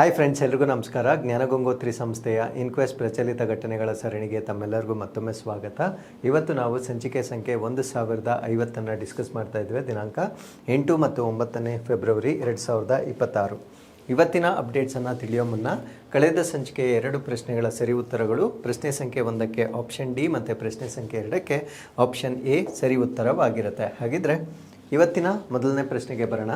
Hi friends, ಎಲ್ರಿಗೂ ನಮಸ್ಕಾರ. ಜ್ಞಾನಗಂಗೋತ್ರಿ ಸಂಸ್ಥೆಯ ಇನ್ಕ್ವೆಸ್ಟ್ ಪ್ರಚಲಿತ ಘಟನೆಗಳ ಸರಣಿಗೆ ತಮ್ಮೆಲ್ಲರಿಗೂ ಮತ್ತೊಮ್ಮೆ ಸ್ವಾಗತ. ಇವತ್ತು ನಾವು ಸಂಚಿಕೆ ಸಂಖ್ಯೆ 1050 ಡಿಸ್ಕಸ್ ಮಾಡ್ತಾ ಇದ್ವಿ. ದಿನಾಂಕ 8 ಮತ್ತು 9 ಫೆಬ್ರವರಿ 2026. ಇವತ್ತಿನ ಅಪ್ಡೇಟ್ಸನ್ನು ತಿಳಿಯೋ ಮುನ್ನ ಕಳೆದ ಸಂಚಿಕೆಯ 2 ಪ್ರಶ್ನೆಗಳ ಸರಿ ಉತ್ತರಗಳು, ಪ್ರಶ್ನೆ ಸಂಖ್ಯೆ 1ಕ್ಕೆ ಆಪ್ಷನ್ ಡಿ ಮತ್ತು ಪ್ರಶ್ನೆ ಸಂಖ್ಯೆ 2ಕ್ಕೆ ಆಪ್ಷನ್ ಎ ಸರಿ ಉತ್ತರವಾಗಿರುತ್ತೆ. ಹಾಗಿದ್ರೆ ಇವತ್ತಿನ ಮೊದಲನೇ ಪ್ರಶ್ನೆಗೆ ಬರೋಣ.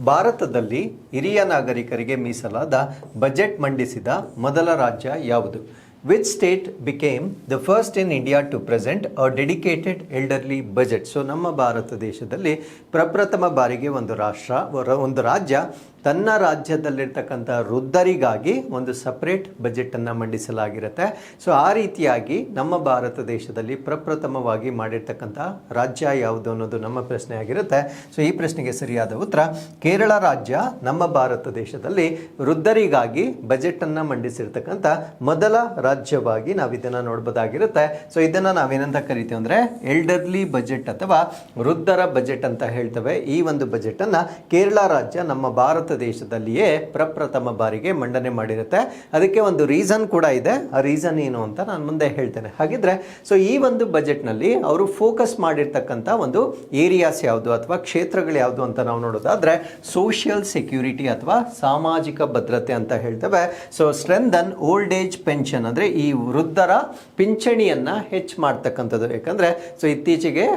ಭಾರತದಲ್ಲಿ ಹಿರಿಯ ನಾಗರಿಕರಿಗೆ ಮೀಸಲಾದ ಬಜೆಟ್ ಮಂಡಿಸಿದ ಮೊದಲ ರಾಜ್ಯ ಯಾವುದು? Which state became the first in India to present a dedicated elderly budget? So ನಮ್ಮ ಭಾರತ ದೇಶದಲ್ಲಿ ಪ್ರಪ್ರಥಮ ಬಾರಿಗೆ ಒಂದು ರಾಜ್ಯ ತನ್ನ ರಾಜ್ಯದಲ್ಲಿರ್ತಕ್ಕಂಥ ವೃದ್ಧರಿಗಾಗಿ ಒಂದು ಸಪ್ರೇಟ್ ಬಜೆಟನ್ನು ಮಂಡಿಸಲಾಗಿರುತ್ತೆ. ಸೊ ಆ ರೀತಿಯಾಗಿ ನಮ್ಮ ಭಾರತ ದೇಶದಲ್ಲಿ ಪ್ರಪ್ರಥಮವಾಗಿ ಮಾಡಿರ್ತಕ್ಕಂಥ ರಾಜ್ಯ ಯಾವುದು ಅನ್ನೋದು ನಮ್ಮ ಪ್ರಶ್ನೆ ಆಗಿರುತ್ತೆ. ಸೊ ಈ ಪ್ರಶ್ನೆಗೆ ಸರಿಯಾದ ಉತ್ತರ ಕೇರಳ ರಾಜ್ಯ ನಮ್ಮ ಭಾರತ ದೇಶದಲ್ಲಿ ವೃದ್ಧರಿಗಾಗಿ ಬಜೆಟನ್ನು ಮಂಡಿಸಿರ್ತಕ್ಕಂಥ ಮೊದಲ ರಾಜ್ಯವಾಗಿ ನಾವು ಇದನ್ನು ನೋಡ್ಬೋದಾಗಿರುತ್ತೆ. ಸೊ ಇದನ್ನು ನಾವೇನಂತ ಕರಿತೀವಿ ಅಂದರೆ ಎಲ್ಡರ್ಲಿ ಬಜೆಟ್ ಅಥವಾ ವೃದ್ಧರ ಬಜೆಟ್ ಅಂತ ಹೇಳ್ತೇವೆ. ಈ ಒಂದು ಬಜೆಟನ್ನು ಕೇರಳ ರಾಜ್ಯ ನಮ್ಮ ಭಾರತ ದೇಶದಲ್ಲಿಯೇ ಪ್ರಪ್ರಥಮ ಬಾರಿಗೆ ಮಂಡನೆ ಮಾಡಿರುತ್ತೆ. ಅದಕ್ಕೆ ಒಂದು ರೀಸನ್ ಕೂಡ ಇದೆ. ಆ ರೀಸನ್ ಏನು ಅಂತ ನಾನು ಮುಂದೆ ಹೇಳ್ತೇನೆ. ಹಾಗಿದ್ರೆ ಸೊ ಈ ಒಂದು ಬಜೆಟ್ನಲ್ಲಿ ಅವರು ಫೋಕಸ್ ಮಾಡಿರ್ತಕ್ಕಂಥ ಒಂದು ಏರಿಯಾಸ್ ಯಾವುದು ಅಥವಾ ಕ್ಷೇತ್ರಗಳು ಯಾವುದು ಅಂತ ನಾವು ನೋಡೋದಾದ್ರೆ ಸೋಷಿಯಲ್ ಸೆಕ್ಯೂರಿಟಿ ಅಥವಾ ಸಾಮಾಜಿಕ ಭದ್ರತೆ ಅಂತ ಹೇಳ್ತೇವೆ. So strengthen old age pension ಅಂದರೆ ಈ ವೃದ್ಧರ ಪಿಂಚಣಿಯನ್ನ ಹೆಚ್ಚು ಮಾಡ್ತಕ್ಕಂಥದ್ದು. ಯಾಕಂದ್ರೆ ಸೊ ಇತ್ತೀಚೆಗೆ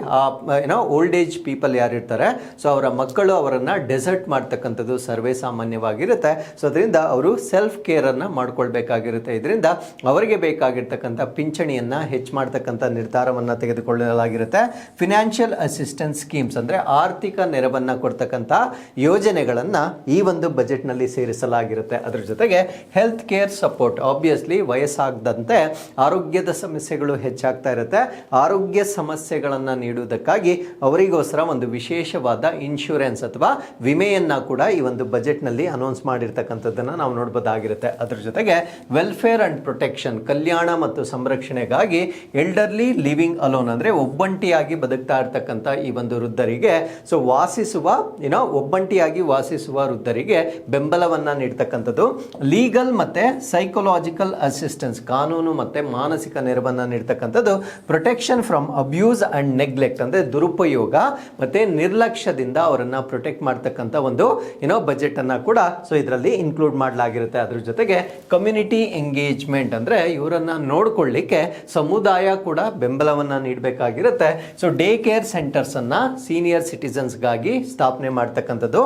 ಓಲ್ಡ್ ಏಜ್ ಪೀಪಲ್ ಯಾರಿರ್ತಾರೆ, ಸೊ ಅವರ ಮಕ್ಕಳು ಅವರನ್ನ ಡೆಸರ್ಟ್ ಮಾಡ್ತಕ್ಕಂಥದ್ದು ಸರ್ವೇ ಸಾಮಾನ್ಯವಾಗಿರುತ್ತೆ. ಸೊ ಅದರಿಂದ ಅವರು ಸೆಲ್ಫ್ ಕೇರ್ ಅನ್ನ ಮಾಡ್ಕೊಳ್ಬೇಕಾಗಿರುತ್ತೆ. ಇದರಿಂದ ಅವರಿಗೆ ಬೇಕಾಗಿರ್ತಕ್ಕಂಥ ಪಿಂಚಣಿಯನ್ನ ಹೆಚ್ಚು ಮಾಡ್ತಕ್ಕಂಥ ನಿರ್ಧಾರವನ್ನ ತೆಗೆದುಕೊಳ್ಳಲಾಗಿರುತ್ತೆ. ಫಿನಾನ್ಷಿಯಲ್ ಅಸಿಸ್ಟೆನ್ಸ್ ಸ್ಕೀಮ್ಸ್ ಅಂದ್ರೆ ಆರ್ಥಿಕ ನೆರವನ್ನ ಕೊಡ್ತಕ್ಕಂಥ ಯೋಜನೆಗಳನ್ನ ಈ ಒಂದು ಬಜೆಟ್ ನಲ್ಲಿ ಸೇರಿಸಲಾಗಿರುತ್ತೆ. ಅದರ ಜೊತೆಗೆ ಹೆಲ್ತ್ ಕೇರ್ ಸಪೋರ್ಟ್, ಆಬ್ವಿಯಸ್ಲಿ ವಯಸ್ಸಾಗದಂತೆ ಆರೋಗ್ಯದ ಸಮಸ್ಯೆಗಳು ಹೆಚ್ಚಾಗ್ತಾ ಇರುತ್ತೆ. ಆರೋಗ್ಯ ಸಮಸ್ಯೆಗಳನ್ನ ನೀಡುವುದಕ್ಕಾಗಿ ಅವರಿಗೋಸ್ಕರ ಒಂದು ವಿಶೇಷವಾದ ಇನ್ಶೂರೆನ್ಸ್ ಅಥವಾ ವಿಮೆಯನ್ನ ಕೂಡ ಈ ಒಂದು ಬಜೆಟ್ ನಲ್ಲಿ ಅನೌನ್ಸ್ ಮಾಡಿರ್ತಕ್ಕಂಥದ್ದನ್ನ ನಾವು ನೋಡಬಹುದಾಗಿರುತ್ತೆ. ಅದರ ಜೊತೆಗೆ ವೆಲ್ಫೇರ್ ಅಂಡ್ ಪ್ರೊಟೆಕ್ಷನ್, ಕಲ್ಯಾಣ ಮತ್ತು ಸಂರಕ್ಷಣೆಗಾಗಿ ಎಲ್ಡರ್ಲಿ ಲಿವಿಂಗ್ ಅಲೋನ್ ಅಂದ್ರೆ ಒಬ್ಬಂಟಿಯಾಗಿ ಬದುಕ್ತಾ ಇರ್ತಕ್ಕಂಥ ಈ ಒಂದು ವೃದ್ಧರಿಗೆ ಸೊ ಒಬ್ಬಂಟಿಯಾಗಿ ವಾಸಿಸುವ ವೃದ್ಧರಿಗೆ ಬೆಂಬಲವನ್ನ ನೀಡ್ತಕ್ಕಂಥದ್ದು. ಲೀಗಲ್ ಮತ್ತೆ ಸೈಕೊಲಾಜಿಕಲ್ ಅಸಿಸ್ಟೆನ್ಸ್, ಕಾನೂನು ಮತ್ತೆ ಮಾನಸಿಕ ನೆರವನ್ನ ನೀಡ್ತಕ್ಕಂಥದ್ದು. Protection from abuse and neglect ಅಂದ್ರೆ ದುರುಪಯೋಗ ಮತ್ತೆ ನಿರ್ಲಕ್ಷ್ಯದಿಂದ ಅವರನ್ನ ಪ್ರೊಟೆಕ್ಟ್ ಮಾಡ್ತಕ್ಕಂಥ ಒಂದು ಬಜೆಟ್ ಅನ್ನ ಕೂಡ ಸೊ ಇದರಲ್ಲಿ ಇನ್ಕ್ಲೂಡ್ ಮಾಡಲಾಗಿರುತ್ತೆ. ಅದ್ರ ಜೊತೆಗೆ ಕಮ್ಯುನಿಟಿ ಎಂಗೇಜ್ಮೆಂಟ್ ಅಂದ್ರೆ ಇವರನ್ನ ನೋಡ್ಕೊಳ್ಳಿಕ್ಕೆ ಸಮುದಾಯ ಕೂಡ ಬೆಂಬಲವನ್ನ ನೀಡಬೇಕಾಗಿರುತ್ತೆ. ಸೊ ಡೇ ಕೇರ್ ಸೆಂಟರ್ಸ್ ಅನ್ನ ಸೀನಿಯರ್ ಸಿಟಿಸನ್ಸ್ ಗಾಗಿ ಸ್ಥಾಪನೆ ಮಾಡ್ತಕ್ಕಂಥದ್ದು.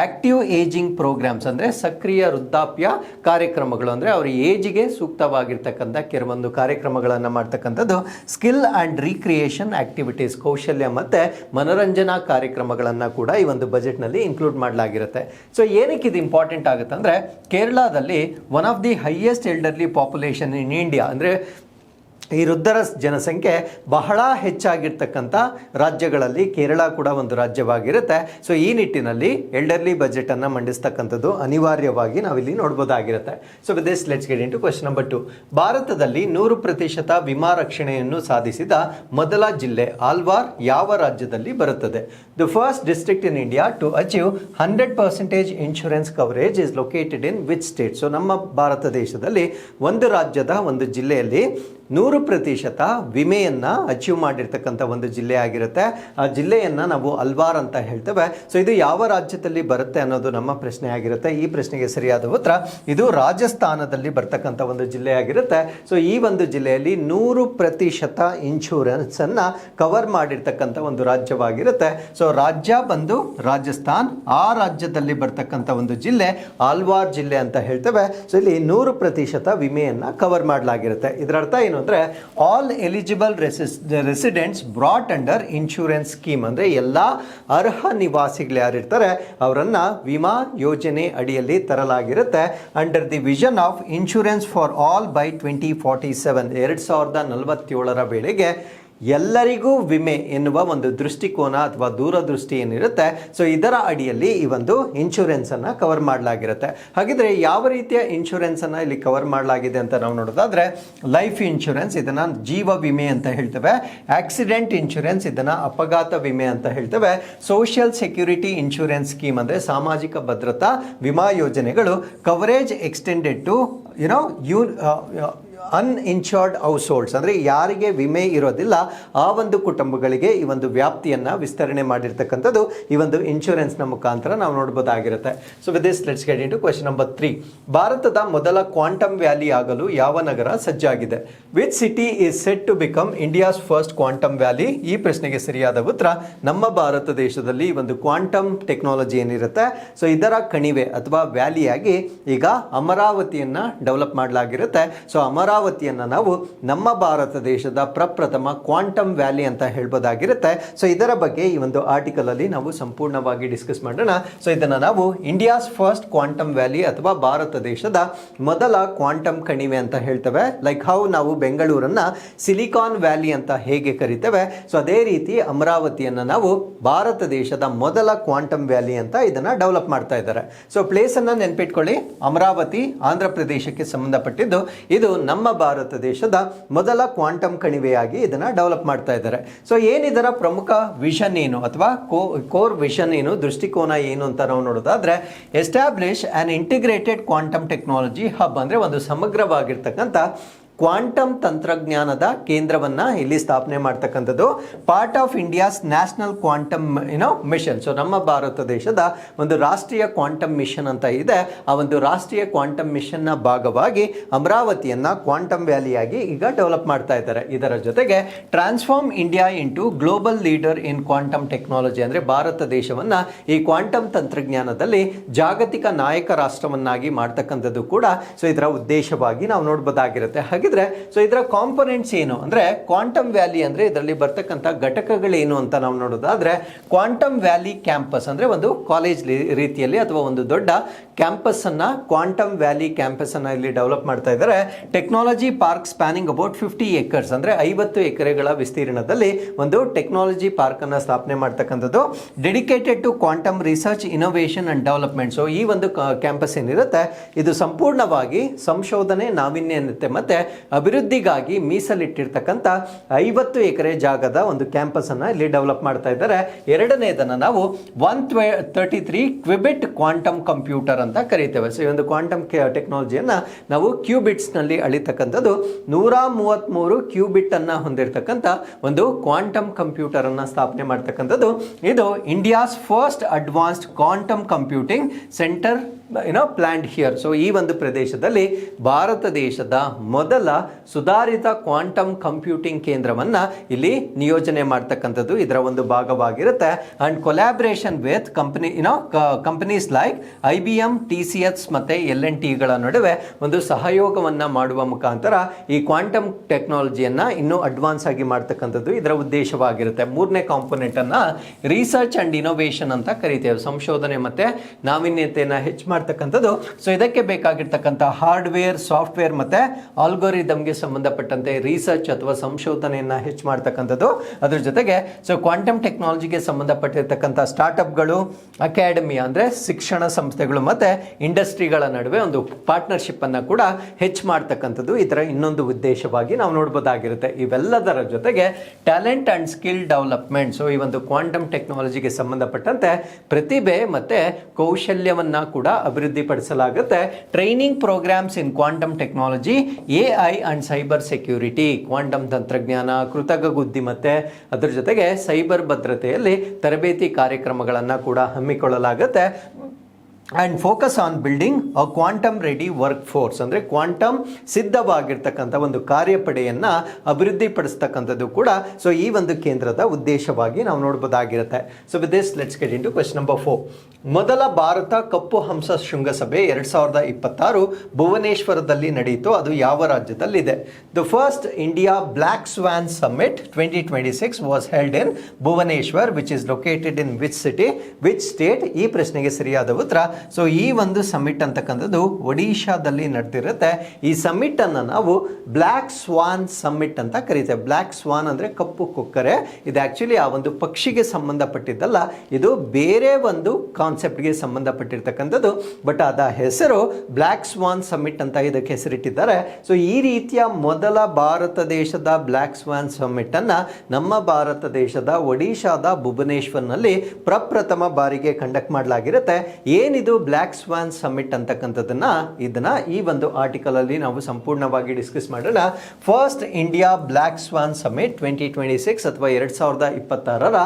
ಆಕ್ಟಿವ್ ಏಜಿಂಗ್ ಪ್ರೋಗ್ರಾಮ್ಸ್ ಅಂದ್ರೆ ಸಕ್ರಿಯ ವೃದ್ಧಾಪ್ಯ ಕಾರ್ಯಕ್ರಮಗಳು ಅಂದ್ರೆ ಅವರ ಏಜ್ಗೆ ಸೂಕ್ತವಾಗಿರ್ತಕ್ಕಂಥ ಕೆಲವೊಂದು ಕಾರ್ಯಕ್ರಮಗಳನ್ನ ಮಾಡ್ತಕ್ಕಂಥದ್ದು. ಸ್ಕಿಲ್ ಅಂಡ್ ರೀಕ್ರಿಯೇಷನ್ ಆಕ್ಟಿವಿಟೀಸ್, ಕೌಶಲ್ಯ ಮತ್ತೆ ಮನೋರಂಜನಾ ಕಾರ್ಯಕ್ರಮಗಳನ್ನ ಕೂಡ ಈ ಒಂದು ಬಜೆಟ್ ನಲ್ಲಿ ಇನ್ಕ್ಲೂಡ್ ಮಾಡಲಾಗಿರುತ್ತೆ. ಸೊ ಏನಕ್ಕೆ ಇದು ಇಂಪಾರ್ಟೆಂಟ್ ಆಗುತ್ತೆ ಅಂದ್ರೆ ಕೇರಳದಲ್ಲಿ one of the highest elderly population in India ಅಂದ್ರೆ ಈ ವೃದ್ಧರ ಜನಸಂಖ್ಯೆ ಬಹಳ ಹೆಚ್ಚಾಗಿರ್ತಕ್ಕಂಥ ರಾಜ್ಯಗಳಲ್ಲಿ ಕೇರಳ ಕೂಡ ಒಂದು ರಾಜ್ಯವಾಗಿರುತ್ತೆ. ಸೊ ಈ ನಿಟ್ಟಿನಲ್ಲಿ ಎಲ್ಡರ್ಲಿ ಬಜೆಟ್ ಅನ್ನ ಮಂಡಿಸ್ತಕ್ಕಂಥದ್ದು ಅನಿವಾರ್ಯವಾಗಿ ನಾವಿಲ್ಲಿ ನೋಡಬಹುದಾಗಿರುತ್ತೆ. So with this let's get into question number 2. ಭಾರತದಲ್ಲಿ 100% ವಿಮಾ ರಕ್ಷಣೆಯನ್ನು ಸಾಧಿಸಿದ ಮೊದಲ ಜಿಲ್ಲೆ ಆಲ್ವಾರ್ ಯಾವ ರಾಜ್ಯದಲ್ಲಿ ಬರುತ್ತದೆ? The first district in India to achieve 100% insurance coverage is located in which state? So ನಮ್ಮ ಭಾರತ ದೇಶದಲ್ಲಿ ಒಂದು ರಾಜ್ಯದ ಒಂದು ಜಿಲ್ಲೆಯಲ್ಲಿ 100% ವಿಮೆಯನ್ನ ಅಚೀವ್ ಮಾಡಿರ್ತಕ್ಕಂಥ ಒಂದು ಜಿಲ್ಲೆ ಆಗಿರುತ್ತೆ. ಆ ಜಿಲ್ಲೆಯನ್ನ ನಾವು ಅಲ್ವಾರ್ ಅಂತ ಹೇಳ್ತೇವೆ. ಸೊ ಇದು ಯಾವ ರಾಜ್ಯದಲ್ಲಿ ಬರುತ್ತೆ ಅನ್ನೋದು ನಮ್ಮ ಪ್ರಶ್ನೆ ಆಗಿರುತ್ತೆ. ಈ ಪ್ರಶ್ನೆಗೆ ಸರಿಯಾದ ಉತ್ತರ ಇದು ರಾಜಸ್ಥಾನದಲ್ಲಿ ಬರ್ತಕ್ಕಂಥ ಒಂದು ಜಿಲ್ಲೆ ಆಗಿರುತ್ತೆ. ಸೊ ಈ ಒಂದು ಜಿಲ್ಲೆಯಲ್ಲಿ 100% ಇನ್ಶೂರೆನ್ಸ್ ಅನ್ನ ಕವರ್ ಮಾಡಿರ್ತಕ್ಕಂಥ ಒಂದು ರಾಜ್ಯವಾಗಿರುತ್ತೆ. ಸೊ ರಾಜ್ಯ ಬಂದು ರಾಜಸ್ಥಾನ್, ಆ ರಾಜ್ಯದಲ್ಲಿ ಬರ್ತಕ್ಕಂಥ ಒಂದು ಜಿಲ್ಲೆ ಆಲ್ವಾರ್ ಜಿಲ್ಲೆ ಅಂತ ಹೇಳ್ತೇವೆ. ಸೊ ಇಲ್ಲಿ 100% ವಿಮೆಯನ್ನ ಕವರ್ ಮಾಡಲಾಗಿರುತ್ತೆ. ಇದರ ಅರ್ಥ ಏನು ಅಂದ್ರೆ all eligible residents brought under insurance scheme ಅಂದ್ರೆ ಎಲ್ಲಾ ಅರ್ಹ ನಿವಾಸಿಗಳು ಯಾರಿರ್ತಾರೆ ಅವರನ್ನ ವಿಮಾ ಯೋಜನೆ ಅಡಿಯಲ್ಲಿ ತರಲಾಗಿರುತ್ತೆ. Under the vision of insurance for all by 2047 2047 ವೇಳೆಗೆ ಎಲ್ಲರಿಗೂ ವಿಮೆ ಎನ್ನುವ ಒಂದು ದೃಷ್ಟಿಕೋನ ಅಥವಾ ದೂರದೃಷ್ಟಿ ಏನಿರುತ್ತೆ, ಸೊ ಇದರ ಅಡಿಯಲ್ಲಿ ಈ ಒಂದು ಇನ್ಶೂರೆನ್ಸ್ ಅನ್ನ ಕವರ್ ಮಾಡಲಾಗಿರುತ್ತೆ. ಹಾಗಿದ್ರೆ ಯಾವ ರೀತಿಯ ಇನ್ಶೂರೆನ್ಸ್ ಅನ್ನ ಇಲ್ಲಿ ಕವರ್ ಮಾಡಲಾಗಿದೆ ಅಂತ ನಾವು ನೋಡೋದಾದ್ರೆ, ಲೈಫ್ ಇನ್ಶೂರೆನ್ಸ್ ಇದನ್ನ ಜೀವ ವಿಮೆ ಅಂತ ಹೇಳ್ತೇವೆ, ಆಕ್ಸಿಡೆಂಟ್ ಇನ್ಶೂರೆನ್ಸ್ ಇದನ್ನ ಅಪಘಾತ ವಿಮೆ ಅಂತ ಹೇಳ್ತೇವೆ, ಸೋಷಿಯಲ್ ಸೆಕ್ಯೂರಿಟಿ ಇನ್ಶೂರೆನ್ಸ್ ಸ್ಕೀಮ್ ಅಂದ್ರೆ ಸಾಮಾಜಿಕ ಭದ್ರತಾ ವಿಮಾ ಯೋಜನೆಗಳು, coverage extended to uninsured households ಅಂದರೆ ಯಾರಿಗೆ ವಿಮೆ ಇರೋದಿಲ್ಲ ಆ ಒಂದು ಕುಟುಂಬಗಳಿಗೆ ಈ ಒಂದು ವ್ಯಾಪ್ತಿಯನ್ನು ವಿಸ್ತರಣೆ ಮಾಡಿರ್ತಕ್ಕಂಥದ್ದು ಈ ಒಂದು ಇನ್ಶೂರೆನ್ಸ್ನ ಮುಖಾಂತರ ನಾವು ನೋಡ್ಬೋದಾಗಿರುತ್ತೆ. So with this let's get into question number 3. ಭಾರತದ ಮೊದಲ ಕ್ವಾಂಟಮ್ ವ್ಯಾಲಿ ಆಗಲು ಯಾವ ನಗರ ಸಜ್ಜಾಗಿದೆ? Which city is set to become India's first quantum valley? ಈ ಪ್ರಶ್ನೆಗೆ ಸರಿಯಾದ ಉತ್ತರ ನಮ್ಮ ಭಾರತ ದೇಶದಲ್ಲಿ ಈ ಒಂದು ಕ್ವಾಂಟಮ್ ಟೆಕ್ನಾಲಜಿ ಏನಿರುತ್ತೆ, ಸೊ ಇದರ ಕಣಿವೆ ಅಥವಾ ವ್ಯಾಲಿಯಾಗಿ ಈಗ ಅಮರಾವತಿಯನ್ನು ಡೆವಲಪ್ ಮಾಡಲಾಗಿರುತ್ತೆ. ಸೊ ಅಮರಾವತಿಯನ್ನು ನಾವು ನಮ್ಮ ಭಾರತ ದೇಶದ ಪ್ರಪ್ರಥಮ ಕ್ವಾಂಟಮ್ ವ್ಯಾಲಿ ಅಂತ ಹೇಳ್ಬೋದಾಗಿರುತ್ತೆ. ಸೊ ಇದರ ಬಗ್ಗೆ ಈ ಒಂದು ಆರ್ಟಿಕಲ್ ಅಲ್ಲಿ ನಾವು ಸಂಪೂರ್ಣವಾಗಿ ಡಿಸ್ಕಸ್ ಮಾಡೋಣ. ಸೊ ಇದನ್ನು ನಾವು ಇಂಡಿಯಾಸ್ ಫಸ್ಟ್ ಕ್ವಾಂಟಮ್ ವ್ಯಾಲಿ ಅಥವಾ ಭಾರತ ದೇಶದ ಮೊದಲ ಕ್ವಾಂಟಮ್ ಕಣಿವೆ ಅಂತ ಹೇಳ್ತೇವೆ. ಲೈಕ್ ಹೌ ನಾವು ಬೆಂಗಳೂರನ್ನ ಸಿಲಿಕಾನ್ ವ್ಯಾಲಿ ಅಂತ ಹೇಗೆ ಕರಿತೇವೆ, ಸೊ ಅದೇ ರೀತಿ ಅಮರಾವತಿಯನ್ನು ನಾವು ಭಾರತ ದೇಶದ ಮೊದಲ ಕ್ವಾಂಟಮ್ ವ್ಯಾಲಿ ಅಂತ ಇದನ್ನ ಡೆವಲಪ್ ಮಾಡ್ತಾ ಇದ್ದಾರೆ. ಸೊ ಪ್ಲೇಸ್ ಅನ್ನ ನೆನ್ಪಿಟ್ಕೊಳ್ಳಿ, ಅಮರಾವತಿ ಆಂಧ್ರ ಪ್ರದೇಶಕ್ಕೆ ಸಂಬಂಧಪಟ್ಟಿದ್ದು. ಇದು ನಮ್ಮ ಭಾರತ ದೇಶದ ಮೊದಲ ಕ್ವಾಂಟಮ್ ಕಣಿವೆಯಾಗಿ ಇದನ್ನ ಡೆವಲಪ್ ಮಾಡ್ತಾ ಇದ್ದಾರೆ. ಸೊ ಏನಿದರ ಪ್ರಮುಖ ವಿಷನ್ ಏನು ಅಥವಾ ಕೋರ್ ವಿಷನ್ ಏನು, ದೃಷ್ಟಿಕೋನ ಏನು ಅಂತ ನಾವು ನೋಡೋದಾದ್ರೆ, establish an integrated quantum technology hub ಅಂದ್ರೆ ಒಂದು ಸಮಗ್ರವಾಗಿರ್ತಕ್ಕಂಥ ಕ್ವಾಂಟಮ್ ತಂತ್ರಜ್ಞಾನದ ಕೇಂದ್ರವನ್ನ ಇಲ್ಲಿ ಸ್ಥಾಪನೆ ಮಾಡ್ತಕ್ಕಂಥದ್ದು. Part of India's national quantum mission. So ನಮ್ಮ ಭಾರತ ದೇಶದ ಒಂದು ರಾಷ್ಟ್ರೀಯ ಕ್ವಾಂಟಮ್ ಮಿಷನ್ ಅಂತ ಇದೆ. ಆ ಒಂದು ರಾಷ್ಟ್ರೀಯ ಕ್ವಾಂಟಮ್ ಮಿಷನ್ ನ ಭಾಗವಾಗಿ ಅಮರಾವತಿಯನ್ನ ಕ್ವಾಂಟಮ್ ವ್ಯಾಲಿಯಾಗಿ ಈಗ ಡೆವಲಪ್ ಮಾಡ್ತಾ ಇದ್ದಾರೆ. ಇದರ ಜೊತೆಗೆ transform India into global leader in quantum technology ಅಂದ್ರೆ ಭಾರತ ದೇಶವನ್ನ ಈ ಕ್ವಾಂಟಮ್ ತಂತ್ರಜ್ಞಾನದಲ್ಲಿ ಜಾಗತಿಕ ನಾಯಕ ರಾಷ್ಟ್ರವನ್ನಾಗಿ ಮಾಡ್ತಕ್ಕಂಥದ್ದು ಕೂಡ ಸೊ ಇದರ ಉದ್ದೇಶವಾಗಿ ನಾವು ನೋಡಬಹುದಾಗಿರುತ್ತೆ. ಹಾಗೆ ಸೊ ಇದರ ಕಾಂಪೊನೆಂಟ್ಸ್ ಏನು ಅಂದ್ರೆ, ಕ್ವಾಂಟಮ್ ವ್ಯಾಲಿ ಅಂದ್ರೆ ಇದರಲ್ಲಿ ಬರ್ತಕ್ಕಂಥ ಘಟಕಗಳೇನು ಅಂತ ನಾವು ನೋಡೋದಾದ್ರೆ, ಕ್ವಾಂಟಮ್ ವ್ಯಾಲಿ ಕ್ಯಾಂಪಸ್ ಅಂದ್ರೆ ಒಂದು ಕಾಲೇಜ್ ರೀತಿಯಲ್ಲಿ ಅಥವಾ ಒಂದು ದೊಡ್ಡ ಕ್ಯಾಂಪಸ್ ಅನ್ನ ಕ್ವಾಂಟಮ್ ವ್ಯಾಲಿ ಕ್ಯಾಂಪಸ್ ಅನ್ನ ಇಲ್ಲಿ ಡೆವಲಪ್ ಮಾಡ್ತಾ ಇದ್ದಾರೆ. Technology park spanning about 50 acres ಅಂದ್ರೆ 50 ಎಕರೆಗಳ ವಿಸ್ತೀರ್ಣದಲ್ಲಿ ಒಂದು ಟೆಕ್ನಾಲಜಿ ಪಾರ್ಕ್ ಅನ್ನ ಸ್ಥಾಪನೆ ಮಾಡ್ತಕ್ಕಂಥದ್ದು. Dedicated to quantum research innovation and development. So ಈ ಒಂದು ಕ್ಯಾಂಪಸ್ ಏನಿರುತ್ತೆ ಇದು ಸಂಪೂರ್ಣವಾಗಿ ಸಂಶೋಧನೆ, ನಾವೀನ್ಯತೆ ಮತ್ತೆ ಅಭಿವೃದ್ಧಿಗಾಗಿ ಮೀಸಲಿಟ್ಟಿರ್ತಕ್ಕಂಥ 50 ಎಕರೆ ಜಾಗದ ಒಂದು ಕ್ಯಾಂಪಸ್ ಅನ್ನ ಇಲ್ಲಿ ಡೆವಲಪ್ ಮಾಡ್ತಾ ಇದ್ದಾರೆ. ಎರಡನೇದನ್ನ ನಾವು 133 ಕ್ವಿಬಿಟ್ ಕ್ವಾಂಟಮ್ ಕಂಪ್ಯೂಟರ್ ಅಂತ ಕರೀತೇವೆ. ಸೊ ಈ ಒಂದು ಕ್ವಾಂಟಮ್ ಟೆಕ್ನಾಲಜಿಯನ್ನ ನಾವು ಕ್ಯೂಬಿಟ್ಸ್ ನಲ್ಲಿ ಅಳಿತಕ್ಕಂಥದ್ದು. 133 ಕ್ಯೂಬಿಟ್ ಅನ್ನ ಹೊಂದಿರತಕ್ಕಂಥ ಒಂದು ಕ್ವಾಂಟಮ್ ಕಂಪ್ಯೂಟರ್ ಅನ್ನ ಸ್ಥಾಪನೆ ಮಾಡ್ತಕ್ಕಂಥದ್ದು. ಇದು India's first advanced quantum computing centre plant here. So ಈ ಒಂದು ಪ್ರದೇಶದಲ್ಲಿ ಭಾರತ ದೇಶದ ಮೊದಲ ಸುಧಾರಿತ ಕ್ವಾಂಟಮ್ ಕಂಪ್ಯೂಟಿಂಗ್ ಕೇಂದ್ರವನ್ನ ಇಲ್ಲಿ ನಿಯೋಜನೆ ಮಾಡ್ತಕ್ಕಂಥದ್ದು ಇದರ ಒಂದು ಭಾಗವಾಗಿರುತ್ತೆ. And collaboration with companies like IBM, TCS ಮತ್ತೆ LNT ಗಳ ನಡುವೆ ಒಂದು ಸಹಯೋಗವನ್ನ ಮಾಡುವ ಮುಖಾಂತರ ಈ ಕ್ವಾಂಟಮ್ ಟೆಕ್ನಾಲಜಿಯನ್ನ ಇನ್ನೂ ಅಡ್ವಾನ್ಸ್ ಆಗಿ ಮಾಡ್ತಕ್ಕಂಥದ್ದು ಇದರ ಉದ್ದೇಶವಾಗಿರುತ್ತೆ. ಮೂರನೇ ಕಾಂಪೊನೆಂಟ್ ಅನ್ನ ರಿಸರ್ಚ್ ಅಂಡ್ ಇನೋವೇಷನ್ ಅಂತ ಕರಿತೇವೆ. ಸಂಶೋಧನೆ ಮತ್ತೆ ನಾವೀನ್ಯತೆಯನ್ನ ಹೆಚ್ಚು ಮಾಡ್ತಕ್ಕಂಥದ್ದು. ಸೊ ಇದಕ್ಕೆ ಬೇಕಾಗಿರ್ತಕ್ಕಂಥ ಹಾರ್ಡ್ವೇರ್, ಸಾಫ್ಟ್ವೇರ್ ಮತ್ತೆ ಆಲ್ಗೋರಿದಮ್ಗೆ ಸಂಬಂಧಪಟ್ಟಂತೆ ರಿಸರ್ಚ್ ಅಥವಾ ಸಂಶೋಧನೆಯನ್ನ ಹೆಚ್ಚು ಮಾಡ್ತಕ್ಕಂಥದ್ದು. ಅದ್ರ ಜೊತೆಗೆ ಸೊ ಕ್ವಾಂಟಮ್ ಟೆಕ್ನಾಲಜಿಗೆ ಸಂಬಂಧಪಟ್ಟಿರ್ತಕ್ಕಂಥ ಸ್ಟಾರ್ಟ್ಅಪ್ಗಳು, ಅಕಾಡೆಮಿ ಅಂದ್ರೆ ಶಿಕ್ಷಣ ಸಂಸ್ಥೆಗಳು ಮತ್ತೆ ಇಂಡಸ್ಟ್ರಿಗಳ ನಡುವೆ ಒಂದು ಪಾರ್ಟ್ನರ್ಶಿಪ್ ಅನ್ನ ಕೂಡ ಹೆಚ್ಚು ಮಾಡ್ತಕ್ಕಂಥದ್ದು ಇದರ ಇನ್ನೊಂದು ಉದ್ದೇಶವಾಗಿ ನಾವು ನೋಡಬಹುದಾಗಿರುತ್ತೆ. ಇವೆಲ್ಲದರ ಜೊತೆಗೆ talent and skill development. So ಈ ಒಂದು ಕ್ವಾಂಟಮ್ ಟೆಕ್ನಾಲಜಿಗೆ ಸಂಬಂಧಪಟ್ಟಂತೆ ಪ್ರತಿಭೆ ಮತ್ತೆ ಕೌಶಲ್ಯವನ್ನ ಕೂಡ ಅಭಿವೃದ್ಧಿಪಡಿಸಲಾಗುತ್ತೆ. Training programs in quantum technology, AI and cyber security. Quantum ತಂತ್ರಜ್ಞಾನ, ಕೃತಕ ಬುದ್ಧಿಮತ್ತೆ ಅದರ ಜೊತೆಗೆ ಸೈಬರ್ ಭದ್ರತೆಯಲ್ಲಿ ತರಬೇತಿ ಕಾರ್ಯಕ್ರಮಗಳನ್ನು ಕೂಡ ಹಮ್ಮಿಕೊಳ್ಳಲಾಗುತ್ತೆ. And focus on building a quantum ready workforce ಅಂದರೆ ಕ್ವಾಂಟಮ್ ಸಿದ್ಧವಾಗಿರ್ತಕ್ಕಂಥ ಒಂದು ಕಾರ್ಯಪಡೆಯನ್ನು ಅಭಿವೃದ್ಧಿಪಡಿಸ್ತಕ್ಕಂಥದ್ದು ಕೂಡ ಸೊ ಈ ಒಂದು ಕೇಂದ್ರದ ಉದ್ದೇಶವಾಗಿ ನಾವು ನೋಡ್ಬೋದಾಗಿರುತ್ತೆ. So with this let's get into question number 4. ಮೊದಲ ಭಾರತ ಕಪ್ಪು ಹಂಸ ಶೃಂಗಸಭೆ 2026 ಭುವನೇಶ್ವರದಲ್ಲಿ ನಡೆಯಿತು. ಅದು ಯಾವ ರಾಜ್ಯದಲ್ಲಿದೆ? The first India black swan summit 2026 was held in Bhubaneswar which is located in which city, which state? ಈ ಪ್ರಶ್ನೆಗೆ ಸರಿಯಾದ ಉತ್ತರ ಸೊ ಈ ಒಂದು ಸಮಿಟ್ ಅಂತಕ್ಕಂಥದ್ದು ಒಡಿಶಾದಲ್ಲಿ ನಡೆದಿರುತ್ತೆ. ಈ ಸಮಿಟ್ ಅನ್ನು ನಾವು ಬ್ಲ್ಯಾಕ್ ಸ್ವಾನ್ ಸಮಿಟ್ ಅಂತ ಕರೀತೇವೆ. ಬ್ಲ್ಯಾಕ್ ಸ್ವಾನ್ ಅಂದ್ರೆ ಕಪ್ಪು ಕೊಕ್ಕರೆ. ಇದು ಆಕ್ಚುಲಿ ಆ ಒಂದು ಪಕ್ಷಿಗೆ ಸಂಬಂಧಪಟ್ಟಿದ್ದಲ್ಲ, ಇದು ಬೇರೆ ಒಂದು ಕಾನ್ಸೆಪ್ಟ್ಗೆ ಸಂಬಂಧಪಟ್ಟಿರ್ತಕ್ಕಂಥದ್ದು. ಬಟ್ ಅದ ಹೆಸರು ಬ್ಲ್ಯಾಕ್ ಸ್ವಾನ್ ಸಮಿಟ್ ಅಂತ ಇದಕ್ಕೆ ಹೆಸರಿಟ್ಟಿದ್ದಾರೆ. ಸೊ ಈ ರೀತಿಯ ಮೊದಲ ಭಾರತ ದೇಶದ ಬ್ಲ್ಯಾಕ್ ಸ್ವಾನ್ ಸಮಿಟ್ ಅನ್ನ ನಮ್ಮ ಭಾರತ ದೇಶದ ಒಡಿಶಾದ ಭುವನೇಶ್ವರ್ನಲ್ಲಿ ಪ್ರಪ್ರಥಮ ಬಾರಿಗೆ ಕಂಡಕ್ಟ್ ಮಾಡಲಾಗಿರುತ್ತೆ. ಏನಿದು ಬ್ಲ್ಯಾಕ್ ಸ್ವಾನ್ ಸಮಿಟ್ ಅಂತಕ್ಕಂಥದ್ದನ್ನ ಇದನ್ನ ಈ ಒಂದು ಆರ್ಟಿಕಲ್ ಅಲ್ಲಿ ನಾವು ಸಂಪೂರ್ಣವಾಗಿ ಡಿಸ್ಕಸ್ ಮಾಡೋಣ. ಫಸ್ಟ್ ಇಂಡಿಯಾ ಬ್ಲ್ಯಾಕ್ ಸ್ವಾನ್ ಸಮಿಟ್ 2026 ಅಥವಾ 2026ರ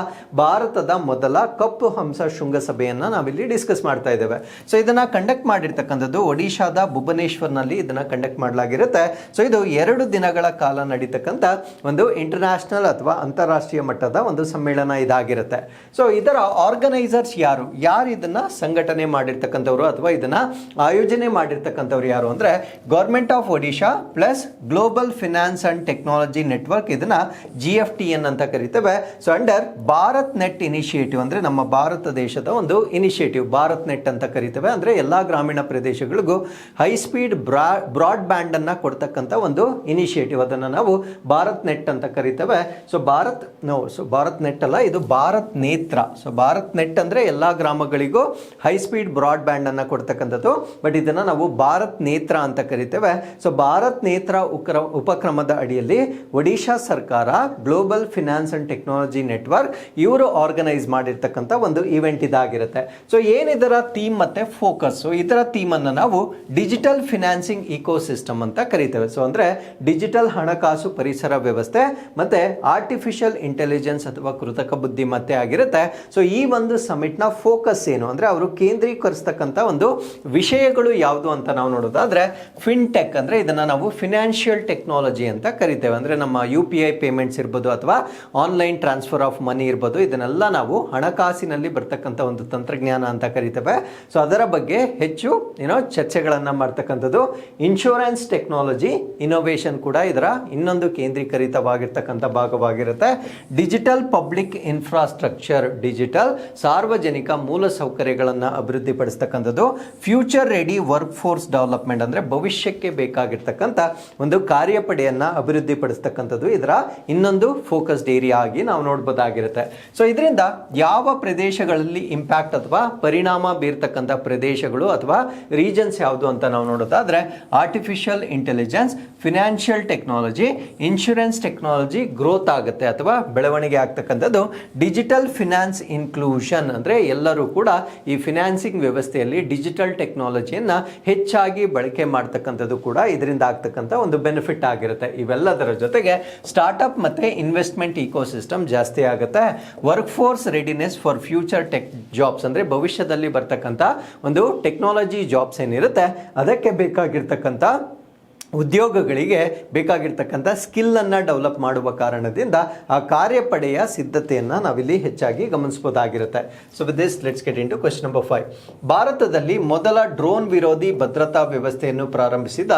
ಭಾರತದ ಮೊದಲ ಕಪ್ಪು ಹಂಸ ಶೃಂಗಸಭೆಯನ್ನ ನಾವಿಲ್ಲಿ ಡಿಸ್ಕಸ್ ಮಾಡ್ತಾ ಇದ್ದೇವೆ. ಸೊ ಇದನ್ನ ಕಂಡಕ್ಟ್ ಮಾಡಿರ್ತಕ್ಕಂಥದ್ದು ಒಡಿಶಾದ ಭುವನೇಶ್ವರ್ನಲ್ಲಿ ಇದನ್ನ ಕಂಡಕ್ಟ್ ಮಾಡಲಾಗಿರುತ್ತೆ. ಸೊ ಇದು 2 ದಿನಗಳ ಕಾಲ ನಡೀತಕ್ಕಂಥ ಒಂದು ಇಂಟರ್ನ್ಯಾಷನಲ್ ಅಥವಾ ಅಂತಾರಾಷ್ಟ್ರೀಯ ಮಟ್ಟದ ಒಂದು ಸಮ್ಮೇಳನ ಇದಾಗಿರುತ್ತೆ. ಸೊ ಇದರ ಆರ್ಗನೈಸರ್ಸ್ ಯಾರು ಇದನ್ನ ಸಂಘಟನೆ ಮಾಡಿರ್ತಕ್ಕಂಥವ್ರು ಅಥವಾ ಇದನ್ನ ಆಯೋಜನೆ ಮಾಡಿರ್ತಕ್ಕಂಥವ್ರು ಯಾರು ಅಂದ್ರೆ government of Odisha plus global finance and technology network, ಇದನ್ನ GFTN ಅಂತ ಕರಿತೇವೆ. So under Bharat net initiative ಅಂದ್ರೆ ನಮ್ಮ ಭಾರತ ದೇಶದ ಒಂದು ಇನಿಷಿಯೇಟಿವ್, ಭಾರತ್ ನೆಟ್ ಅಂತ ಕರಿತೇವೆ. ಅಂದ್ರೆ ಎಲ್ಲಾ ಗ್ರಾಮೀಣ ಪ್ರದೇಶಗಳಿಗೂ ಹೈ ಸ್ಪೀಡ್ ಬ್ರಾಡ್ ಬ್ಯಾಂಡ್ ಅನ್ನ ಕೊಡ್ತಕ್ಕಂಥ ಒಂದು ಇನಿಷಿಯೇಟಿವ್, ಅದನ್ನ ನಾವು ಭಾರತ್ ನೆಟ್ ಅಂತ ಕರಿತೇವೆ. ಸೊ ಭಾರತ್ ನೆಟ್ ಅಲ್ಲ, ಇದು ಭಾರತ್ ನೇತ್ರ. ಸೊ ಭಾರತ್ ನೆಟ್ ಅಂದ್ರೆ ಎಲ್ಲಾ ಗ್ರಾಮಗಳಿಗೂ ಹೈ ಸ್ಪೀಡ್ ಬ್ರಾಡ್ ಬ್ಯಾಂಡ್ ಅನ್ನ ಕೊಡ್ತಕ್ಕಂಥದ್ದು. ಬಟ್ ಇದನ್ನ ನಾವು ಭಾರತ್ ನೇತ್ರ ಅಂತ ಕರಿತೇವೆ. ಸೊ ಭಾರತ್ ನೇತ್ರ ಉಪಕ್ರಮದ ಅಡಿಯಲ್ಲಿ ಒಡಿಶಾ ಸರ್ಕಾರ, global finance and technology network ಇವರು ಆರ್ಗನೈಸ್ ಮಾಡಿರ್ತಕ್ಕಂಥ ಒಂದು ಇವೆಂಟ್ ಇದಾಗಿರುತ್ತೆ. ಸೊ ಏನಿದರ ಥೀಮ್ ಮತ್ತೆ ಫೋಕಸ್, ಇದರ ಥೀಮ್ ಅನ್ನು ನಾವು ಡಿಜಿಟಲ್ ಫಿನಾನ್ಸಿಂಗ್ ಇಕೋಸಿಸ್ಟಮ್ ಅಂತ ಕರಿತೇವೆ. ಸೊ ಅಂದ್ರೆ ಡಿಜಿಟಲ್ ಹಣಕಾಸು ಪರಿಸರ ವ್ಯವಸ್ಥೆ ಮತ್ತೆ ಆರ್ಟಿಫಿಷಿಯಲ್ ಇಂಟೆಲಿಜೆನ್ಸ್ ಅಥವಾ ಕೃತಕ ಬುದ್ಧಿಮತ್ತೆ ಆಗಿರುತ್ತೆ. ಸೊ ಈ ಒಂದು ಸಮಿಟ್ ನ ಫೋಕಸ್ ಏನು ಅಂದ್ರೆ ಅವರು ಕೇಂದ್ರೀಕರಿಸತಕ್ಕಂಥ ಒಂದು ವಿಷಯಗಳು ಯಾವುದು ಅಂತ ನಾವು ನೋಡೋದಾದ್ರೆ ಫಿನ್ಟೆಕ್ ಅಂದ್ರೆ ಇದನ್ನ ನಾವು ಫಿನಾನ್ಷಿಯಲ್ ಟೆಕ್ನಾಲಜಿ ಅಂತ ಕರಿತೇವೆ. ಅಂದ್ರೆ ನಮ್ಮ UPI ಪೇಮೆಂಟ್ಸ್ ಇರ್ಬೋದು ಅಥವಾ ಆನ್ಲೈನ್ ಟ್ರಾನ್ಸ್ಫರ್ ಆಫ್ ಮನಿ ಇರ್ಬೋದು, ಇದನ್ನೆಲ್ಲ ನಾವು ಹಣಕಾಸಿನಲ್ಲಿ ಬರ್ತಕ್ಕಂಥ ಒಂದು ತಂತ್ರಜ್ಞಾನ ಅಂತ ಕರಿತೇವೆ. ಸೊ ಅದರ ಬಗ್ಗೆ ಹೆಚ್ಚು ಚರ್ಚೆಗಳನ್ನ ಮಾಡ್ತಕ್ಕಂಥದ್ದು. ಇನ್ಶೂರೆನ್ಸ್ ಟೆಕ್ನಾಲಜಿ ಇನೋವೇಷನ್ ಕೂಡ ಇದರ ಇನ್ನೊಂದು ಕೇಂದ್ರೀಕರಿತವಾಗಿರ್ತಕ್ಕಂಥ ಭಾಗವಾಗಿರುತ್ತೆ. ಡಿಜಿಟಲ್ ಪಬ್ಲಿಕ್ ಇನ್ಫ್ರಾಸ್ಟ್ರಕ್ಚರ್, ಡಿಜಿಟಲ್ ಸಾರ್ವಜನಿಕ ಮೂಲ ಸೌಕರ್ಯಗಳನ್ನು ಅಭಿವೃದ್ಧಿಪಡಿಸ್ತಕ್ಕಂಥದ್ದು. Future ready workforce development ಅಂದ್ರೆ ಭವಿಷ್ಯಕ್ಕೆ ಬೇಕಾಗಿರ್ತಕ್ಕಂಥ ಒಂದು ಕಾರ್ಯಪಡೆಯನ್ನ ಅಭಿವೃದ್ಧಿಪಡಿಸ್ತಕ್ಕಂಥದ್ದು ಇದರ ಇನ್ನೊಂದು ಫೋಕಸ್ಡ್ ಏರಿಯಾ ಆಗಿ ನಾವು ನೋಡಬಹುದಾಗಿರುತ್ತೆ. ಸೊ ಇದರಿಂದ ಯಾವ ಪ್ರದೇಶಗಳಲ್ಲಿ ಇಂಪ್ಯಾಕ್ಟ್ ಅಥವಾ ಪರಿಣಾಮ ಬೀರ್ತಕ್ಕಂಥ ಪ್ರದೇಶಗಳು ಅಥವಾ ರೀಜನ್ಸ್ ಯಾವುದು ಅಂತ ನಾವು ನೋಡೋದಾದ್ರೆ artificial intelligence, financial technology, insurance technology growth ಆಗುತ್ತೆ ಅಥವಾ ಬೆಳವಣಿಗೆ ಆಗ್ತಕ್ಕಂಥದ್ದು. ಡಿಜಿಟಲ್ ಫಿನಾನ್ಸ್ ಇನ್ಕ್ಲೂಷನ್ ಅಂದ್ರೆ ಎಲ್ಲರೂ ಕೂಡ ಈ ಫಿನಾನ್ಸಿಂಗ್ ವ್ಯವಸ್ಥೆಯಲ್ಲಿ ಡಿಜಿಟಲ್ ಟೆಕ್ನಾಲಜಿಯನ್ನ ಹೆಚ್ಚಾಗಿ ಬಳಕೆ ಮಾಡ್ತಕ್ಕಂಥದ್ದು ಕೂಡ ಇದರಿಂದ ಆಗ್ತಕ್ಕಂಥ ಒಂದು ಬೆನಿಫಿಟ್ ಆಗಿರುತ್ತೆ. ಇವೆಲ್ಲದರ ಜೊತೆಗೆ ಸ್ಟಾರ್ಟ್ಅಪ್ ಮತ್ತೆ ಇನ್ವೆಸ್ಟ್ಮೆಂಟ್ ಇಕೋಸಿಸ್ಟಮ್ ಜಾಸ್ತಿ ಆಗುತ್ತೆ. Work force readiness for future tech jobs ಅಂದ್ರೆ ಭವಿಷ್ಯದಲ್ಲಿ ಬರ್ತಕ್ಕಂಥ ಒಂದು ಟೆಕ್ನಾಲಜಿ ಜಾಬ್ಸ್ ಏನಿರುತ್ತೆ ಅದಕ್ಕೆ ಬೇಕಾಗಿರ್ತಕ್ಕಂಥ ಉದ್ಯೋಗಗಳಿಗೆ ಬೇಕಾಗಿರ್ತಕ್ಕಂಥ ಸ್ಕಿಲ್ ಅನ್ನ ಡೆವಲಪ್ ಮಾಡುವ ಕಾರಣದಿಂದ ಆ ಕಾರ್ಯಪಡೆಯ ಸಿದ್ಧತೆಯನ್ನ ನಾವಿಲ್ಲಿ ಹೆಚ್ಚಾಗಿ ಗಮನಿಸಬಹುದಾಗಿರುತ್ತೆ. So with this let's get into question number 5. ಭಾರತದಲ್ಲಿ ಮೊದಲ ಡ್ರೋನ್ ವಿರೋಧಿ ಭದ್ರತಾ ವ್ಯವಸ್ಥೆಯನ್ನು ಪ್ರಾರಂಭಿಸಿದ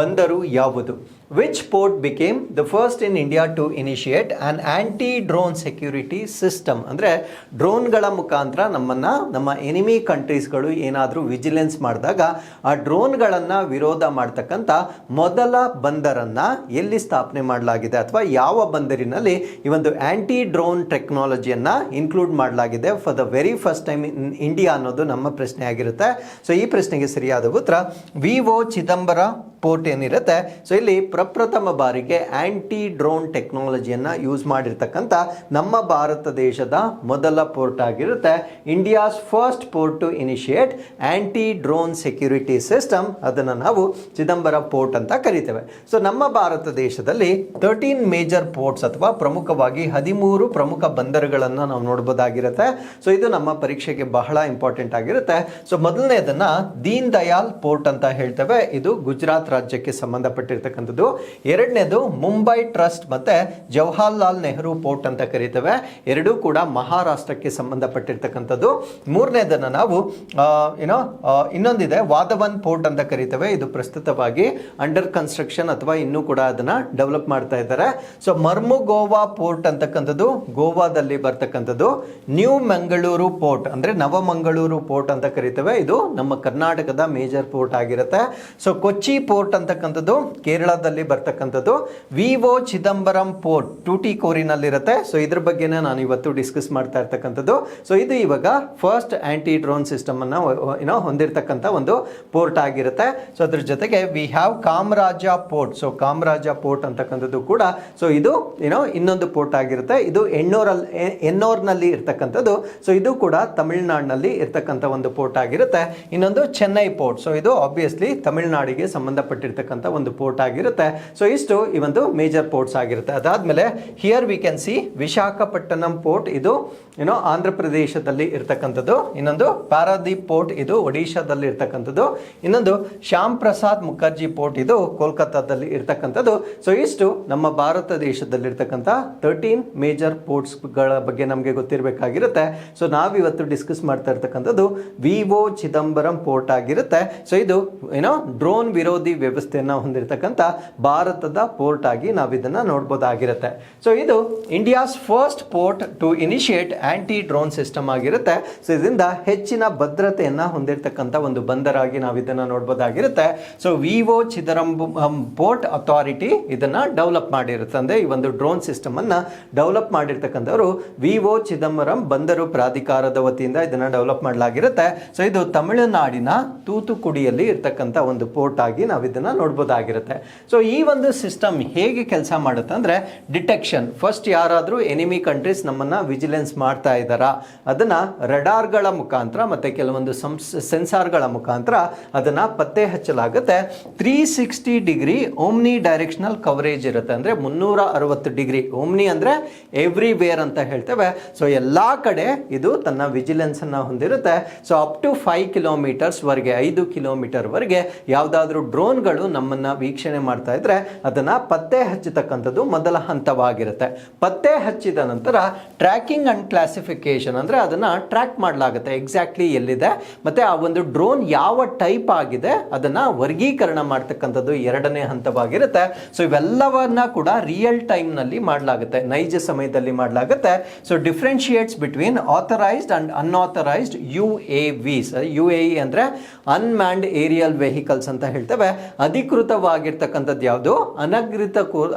ಬಂದರು ಯಾವುದು? Which port became the first in India to initiate an anti-drone security system? ಅಂದರೆ ಡ್ರೋನ್ಗಳ ಮುಖಾಂತರ ನಮ್ಮ ಎನಿಮಿ ಕಂಟ್ರೀಸ್ಗಳು ಏನಾದರೂ ವಿಜಿಲೆನ್ಸ್ ಮಾಡಿದಾಗ ಆ ಡ್ರೋನ್ಗಳನ್ನು ವಿರೋಧ ಮಾಡ್ತಕ್ಕಂಥ ಮೊದಲ ಬಂದರನ್ನು ಎಲ್ಲಿ ಸ್ಥಾಪನೆ ಮಾಡಲಾಗಿದೆ ಅಥವಾ ಯಾವ ಬಂದರಿನಲ್ಲಿ ಈ ಒಂದು ಆಂಟಿ ಡ್ರೋನ್ ಟೆಕ್ನಾಲಜಿಯನ್ನು ಇನ್ಕ್ಲೂಡ್ ಮಾಡಲಾಗಿದೆ for the very first time in India ಅನ್ನೋದು ನಮ್ಮ ಪ್ರಶ್ನೆ ಆಗಿರುತ್ತೆ. ಸೊ ಈ ಪ್ರಶ್ನೆಗೆ ಸರಿಯಾದ ಉತ್ತರ VO ಚಿದಂಬರ ಪೋರ್ಟ್ ಏನಿರುತ್ತೆ. ಸೊ ಇಲ್ಲಿ ಪ್ರಪ್ರಥಮ ಬಾರಿಗೆ ಆಂಟಿ ಡ್ರೋನ್ ಟೆಕ್ನಾಲಜಿಯನ್ನು ಯೂಸ್ ಮಾಡಿರ್ತಕ್ಕಂಥ ನಮ್ಮ ಭಾರತ ದೇಶದ ಮೊದಲ ಪೋರ್ಟ್ ಆಗಿರುತ್ತೆ. India's first port to initiate anti drone security system, ಅದನ್ನು ನಾವು ಚಿದಂಬರ ಪೋರ್ಟ್ ಅಂತ ಕರಿತೇವೆ. ಸೊ ನಮ್ಮ ಭಾರತ ದೇಶದಲ್ಲಿ 13 ಮೇಜರ್ ಪೋರ್ಟ್ಸ್ ಅಥವಾ ಪ್ರಮುಖವಾಗಿ 13 ಪ್ರಮುಖ ಬಂದರುಗಳನ್ನು ನಾವು ನೋಡಬಹುದಾಗಿರುತ್ತೆ. ಸೊ ಇದು ನಮ್ಮ ಪರೀಕ್ಷೆಗೆ ಬಹಳ ಇಂಪಾರ್ಟೆಂಟ್ ಆಗಿರುತ್ತೆ. ಸೊ ಮೊದಲನೇದನ್ನ ದೀನ್ ದಯಾಲ್ ಪೋರ್ಟ್ ಅಂತ ಹೇಳ್ತೇವೆ, ಇದು ಗುಜರಾತ್ ರಾಜ್ಯಕ್ಕೆ ಸಂಬಂಧಪಟ್ಟಿರ್ತಕ್ಕಂಥದ್ದು. ಎರಡನೇದು ಮುಂಬೈ ಟ್ರಸ್ಟ್ ಮತ್ತೆ ಜವಾಹರ್ಲಾಲ್ ನೆಹರು ಪೋರ್ಟ್ ಅಂತ ಕರೀತೇವೆ, ಎರಡೂ ಕೂಡ ಮಹಾರಾಷ್ಟ್ರಕ್ಕೆ ಸಂಬಂಧಪಟ್ಟಿರ್ತಕ್ಕಂಥದ್ದು. ಮೂರನೇದನ್ನ ನಾವು ಇನ್ನೊಂದಿದೆ ವಾಧವನ್ ಪೋರ್ಟ್ ಅಂತ ಕರೀತೇವೆ, ಇದು ಪ್ರಸ್ತುತವಾಗಿ ಅಂಡರ್ ಕನ್ಸ್ಟ್ರಕ್ಷನ್ ಅಥವಾ ಇನ್ನೂ ಕೂಡ ಅದನ್ನ ಡೆವಲಪ್ ಮಾಡ್ತಾ ಇದ್ದಾರೆ. ಸೊ ಮರ್ಮುಗೋವಾ ಪೋರ್ಟ್ ಅಂತಕ್ಕಂಥದ್ದು ಗೋವಾದಲ್ಲಿ ಬರ್ತಕ್ಕಂಥದ್ದು. ನ್ಯೂ ಮಂಗಳೂರು ಪೋರ್ಟ್ ಅಂದ್ರೆ ನವಮಂಗಳೂರು ಪೋರ್ಟ್ ಅಂತ ಕರಿತೇವೆ, ಇದು ನಮ್ಮ ಕರ್ನಾಟಕದ ಮೇಜರ್ ಪೋರ್ಟ್ ಆಗಿರುತ್ತೆ. ಸೊ ಕೊಚ್ಚಿ ಪೋರ್ಟ್ ಅಂತಕ್ಕಂಥದ್ದು ಕೇರಳದಲ್ಲಿ ಬರ್ತಕ್ಕಂಥದ್ದು. ವಿವೋ ಚಿದಂಬರಂ ಪೋರ್ಟ್ ಟೂಟಿಕೋರಿನಲ್ಲಿರುತ್ತೆ. ಸೊ ಇದ್ರ ಬಗ್ಗೆನೇ ನಾನು ಇವತ್ತು ಡಿಸ್ಕಸ್ ಮಾಡ್ತಾ ಇರ್ತಕ್ಕಂಥದ್ದು. ಸೊ ಇದು ಇವಾಗ ಫಸ್ಟ್ ಆಂಟಿ ಡ್ರೋನ್ ಸಿಸ್ಟಮ್ ಅನ್ನ ಹೊಂದಿರತಕ್ಕಂಥ ಒಂದು ಪೋರ್ಟ್ ಆಗಿರುತ್ತೆ. ಸೊ ಅದ್ರ ಜೊತೆಗೆ we have Kamaraj port. So Kamaraj port ಅಂತಕ್ಕಂಥದ್ದು ಕೂಡ ಸೊ ಇದು ಇನ್ನೊಂದು ಪೋರ್ಟ್ ಆಗಿರುತ್ತೆ. ಇದು ಎನ್ನೋರ್ನಲ್ಲಿ ಇರ್ತಕ್ಕಂಥದ್ದು. ಸೊ ಇದು ಕೂಡ ತಮಿಳುನಾಡಿನಲ್ಲಿ ಇರ್ತಕ್ಕಂಥ ಒಂದು ಪೋರ್ಟ್ ಆಗಿರುತ್ತೆ. ಇನ್ನೊಂದು ಚೆನ್ನೈ ಪೋರ್ಟ್. ಸೊ ಇದು ಆಬ್ವಿಯಸ್ಲಿ ತಮಿಳುನಾಡಿಗೆ ಸಂಬಂಧಪಟ್ಟಿರ್ತಕ್ಕಂಥ ಒಂದು ಪೋರ್ಟ್ ಆಗಿರುತ್ತೆ. ಸೊ ಇಷ್ಟು ಈ ಒಂದು ಮೇಜರ್ ಪೋರ್ಟ್ಸ್ ಆಗಿರುತ್ತೆ. ಅದಾದ್ಮೇಲೆ here we can see Visakhapatnam port, ಇದು ಆಂಧ್ರ ಪ್ರದೇಶದಲ್ಲಿ ಇರ್ತಕ್ಕಂಥದ್ದು. ಇನ್ನೊಂದು ಪಾರಾದೀಪ್ ಪೋರ್ಟ್, ಇದು ಒಡಿಶಾದಲ್ಲಿ ಇರ್ತಕ್ಕಂಥದ್ದು. ಇನ್ನೊಂದು ಶ್ಯಾಮ್ ಪ್ರಸಾದ್ ಮುಖರ್ಜಿ ಪೋರ್ಟ್, ಇದು ಕೋಲ್ಕತ್ತಾದಲ್ಲಿ ಇರ್ತಕ್ಕಂಥದ್ದು. ಸೊ ಇಷ್ಟು ನಮ್ಮ ಭಾರತ ದೇಶದಲ್ಲಿ ಇರ್ತಕ್ಕಂಥ 13 ಮೇಜರ್ ಪೋರ್ಟ್ಸ್ ಗಳ ಬಗ್ಗೆ ನಮಗೆ ಗೊತ್ತಿರಬೇಕಾಗಿರುತ್ತೆ. ಸೊ ನಾವಿವತ್ತು ಡಿಸ್ಕಸ್ ಮಾಡ್ತಾ ಇರ್ತಕ್ಕಂಥದ್ದು ವಿವೋ ಚಿದಂಬರಂ ಪೋರ್ಟ್ ಆಗಿರುತ್ತೆ. ಸೊ ಇದು ಡ್ರೋನ್ ವಿರೋಧಿ ವ್ಯವಸ್ಥೆಯನ್ನ ಹೊಂದಿರತಕ್ಕಂಥ ಭಾರತದ ಪೋರ್ಟ್ ಆಗಿ ನಾವಿದನ್ನ ನೋಡಬಹುದಾಗಿರುತ್ತೆ. ಸೊ ಇದು India's first port to initiate anti drone system ಆಗಿರುತ್ತೆ. ಸೊ ಇದರಿಂದ ಹೆಚ್ಚಿನ ಭದ್ರತೆಯನ್ನ ಹೊಂದಿರತಕ್ಕಂಥ ಒಂದು ಬಂದರಾಗಿ ನಾವು ಇದನ್ನ ನೋಡಬಹುದಾಗಿರುತ್ತೆ. So V O Chidambaram port authority ಇದನ್ನ ಡೆವಲಪ್ ಮಾಡಿರುತ್ತೆ. ಅಂದ್ರೆ ಈ ಒಂದು ಡ್ರೋನ್ ಸಿಸ್ಟಮ್ ಅನ್ನ ಡೆವಲಪ್ ಮಾಡಿರ್ತಕ್ಕಂಥವರು ವಿವೋ ಚಿದಂಬರಂ ಬಂದರು ಪ್ರಾಧಿಕಾರದ ವತಿಯಿಂದ ಇದನ್ನ ಡೆವಲಪ್ ಮಾಡಲಾಗಿರುತ್ತೆ. ಸೊ ಇದು ತಮಿಳುನಾಡಿನ ತೂತುಕುಡಿಯಲ್ಲಿ ಇರ್ತಕ್ಕಂಥ ಒಂದು ಪೋರ್ಟ್ ಆಗಿ ನಾವು ಇದನ್ನ ನೋಡಬಹುದಾಗಿರುತ್ತೆ. ಸೊ ಈ ಒಂದು ಸಿಸ್ಟಮ್ ಹೇಗೆ ಕೆಲಸ ಮಾಡುತ್ತೆ ಅಂದ್ರೆ ಡಿಟೆಕ್ಷನ್. ಫಸ್ಟ್ ಯಾರಾದ್ರೂ ಎನಿಮಿ ಕಂಟ್ರೀಸ್ ನಮ್ಮನ್ನ ವಿಜಿಲೆನ್ಸ್ ಮಾಡ್ತಾ ಇದ್ದಾರಾ ಅದನ್ನ ರಡಾರ್ಗಳ ಮುಖಾಂತರ ಮತ್ತೆ ಕೆಲವೊಂದು ಸೆನ್ಸಾರ್ಗಳ ಮುಖಾಂತರ ಅದನ್ನ ಪತ್ತೆ ಹಚ್ಚಲಾಗುತ್ತೆ. 360 ಡಿಗ್ರಿ ಓಮ್ನಿ ಡೈರೆಕ್ಷನಲ್ ಕವರೇಜ್ ಇರುತ್ತೆ. ಅಂದ್ರೆ 360 ಡಿಗ್ರಿ. ಓಮ್ನಿ ಅಂದ್ರೆ ಎವ್ರಿವೇರ್ ಅಂತ ಹೇಳ್ತೇವೆ. ಸೊ ಎಲ್ಲಾ ಕಡೆ ಇದು ತನ್ನ ವಿಜಿಲೆನ್ಸ್ ಅನ್ನ ಹೊಂದಿರುತ್ತೆ. ಸೊ ಅಪ್ ಟು 5 ಕಿಲೋಮೀಟರ್ಸ್ ವರೆಗೆ 5 ಕಿಲೋಮೀಟರ್ ವರೆಗೆ ಯಾವ್ದಾದ್ರು ಡ್ರೋನ್ಗಳು ನಮ್ಮನ್ನ ವೀಕ್ಷಣೆ ಮಾಡ್ತಾ ಇದ್ರೆ ಅದನ್ನ ಪತ್ತೆ ಹಚ್ಚತಕ್ಕಂಥದ್ದು ಮೊದಲ ಹಂತವಾಗಿರುತ್ತೆ. ಪತ್ತೆ ಹಚ್ಚಿದ ನಂತರ ಟ್ರ್ಯಾಕಿಂಗ್ ಅಂಡ್ ಕ್ಲಾಸಿಫಿಕೇಶನ್ ಅಂದ್ರೆ ಅದನ್ನ ಟ್ರ್ಯಾಕ್ ಮಾಡಲಾಗುತ್ತೆ ಎಕ್ಸಾಕ್ಟ್ಲಿ ಎಲ್ಲಿದೆ ಮತ್ತೆ ಆ ಒಂದು ಡ್ರೋನ್ ಯಾವ ಟೈಪ್ ಆಗಿದೆ ಅದನ್ನ ವರ್ಗೀಕರಣ ಮಾಡ್ತಕ್ಕಂಥದ್ದು ಎರಡನೇ ಹಂತವಾಗಿರುತ್ತೆ. ಸೊ ಇವೆಲ್ಲವನ್ನ ಕೂಡ ರಿಯಲ್ ಟೈಮ್ ನಲ್ಲಿ ಮಾಡಲಾಗುತ್ತೆ, ನೈಜ ಸಮಯದಲ್ಲಿ ಮಾಡಲಾಗುತ್ತೆ. So differentiates between authorised and unauthorised UAVs. UAE ಅಂದ್ರೆ ಅನ್ಮ್ಯಾನ್ಡ್ ಏರಿಯಲ್ ವೆಹಿಕಲ್ಸ್ ಅಂತ ಹೇಳ್ತೇವೆ. ಅಧಿಕೃತವಾಗಿರ್ತಕ್ಕಂಥದ್ದು ಯಾವುದು,